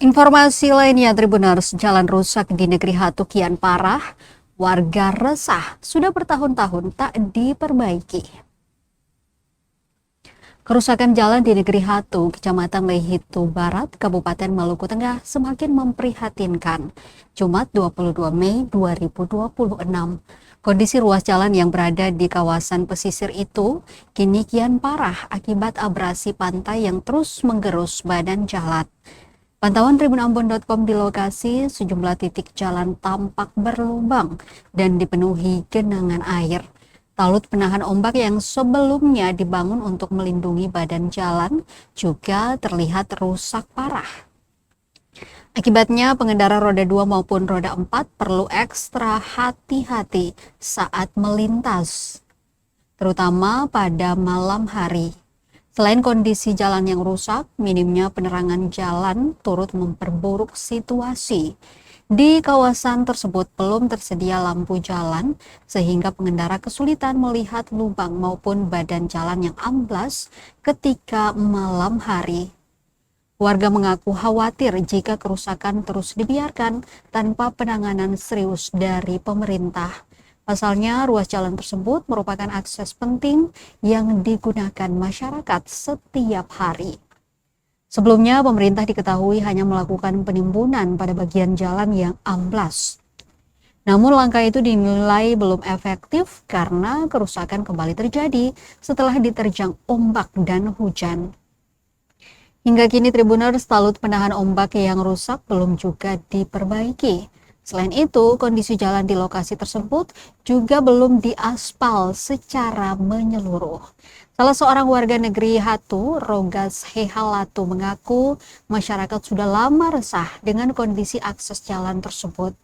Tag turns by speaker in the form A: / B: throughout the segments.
A: Informasi lainnya, Tribuners, jalan rusak di negeri Hatu kian parah, warga resah sudah bertahun-tahun tak diperbaiki. Kerusakan jalan di negeri Hatu, Kecamatan Lehitu Barat, Kabupaten Maluku Tengah semakin memprihatinkan. Jumat 22 Mei 2026, kondisi ruas jalan yang berada di kawasan pesisir itu kini kian parah akibat abrasi pantai yang terus menggerus badan jalan. Pantauan tribunambon.com di lokasi, sejumlah titik jalan tampak berlubang dan dipenuhi genangan air. Talut penahan ombak yang sebelumnya dibangun untuk melindungi badan jalan juga terlihat rusak parah. Akibatnya pengendara roda 2 maupun roda 4 perlu ekstra hati-hati saat melintas, terutama pada malam hari. Selain kondisi jalan yang rusak, minimnya penerangan jalan turut memperburuk situasi. Di kawasan tersebut belum tersedia lampu jalan, sehingga pengendara kesulitan melihat lubang maupun badan jalan yang amblas ketika malam hari. Warga mengaku khawatir jika kerusakan terus dibiarkan tanpa penanganan serius dari pemerintah. Pasalnya, ruas jalan tersebut merupakan akses penting yang digunakan masyarakat setiap hari. Sebelumnya, pemerintah diketahui hanya melakukan penimbunan pada bagian jalan yang amblas. Namun langkah itu dinilai belum efektif karena kerusakan kembali terjadi setelah diterjang ombak dan hujan. Hingga kini Tribuners, talut penahan ombak yang rusak belum juga diperbaiki. Selain itu, kondisi jalan di lokasi tersebut juga belum diaspal secara menyeluruh. Salah seorang warga negeri Hatu, Rogas Hehalatu, mengaku masyarakat sudah lama resah dengan kondisi akses jalan tersebut.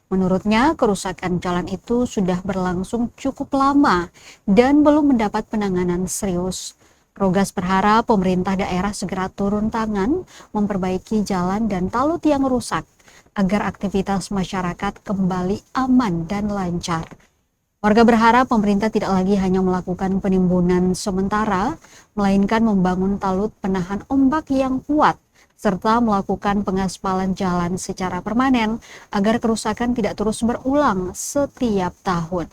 A: Menurutnya, kerusakan jalan itu sudah berlangsung cukup lama dan belum mendapat penanganan serius. Rogas berharap pemerintah daerah segera turun tangan memperbaiki jalan dan talut yang rusak agar aktivitas masyarakat kembali aman dan lancar. Warga berharap pemerintah tidak lagi hanya melakukan penimbunan sementara, melainkan membangun talut penahan ombak yang kuat, serta melakukan pengaspalan jalan secara permanen agar kerusakan tidak terus berulang setiap tahun.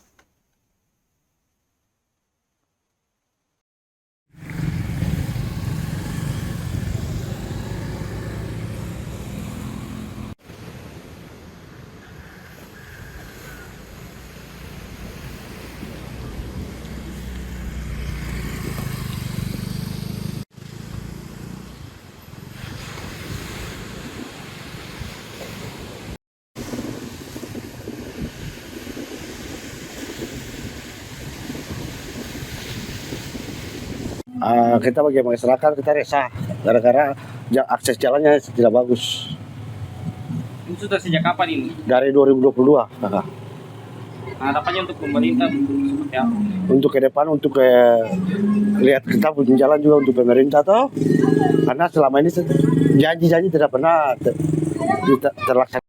B: Kita bagi masyarakat kita resah gara-gara akses jalannya tidak bagus.
C: Ini sudah sejak kapan ini?
B: Dari 2022.
C: Harapannya untuk pemerintah seperti apa?
B: Untuk ke depan, untuk lihat kita punya jalan juga untuk pemerintah toh. Karena selama ini janji-janji tidak pernah terlaksana.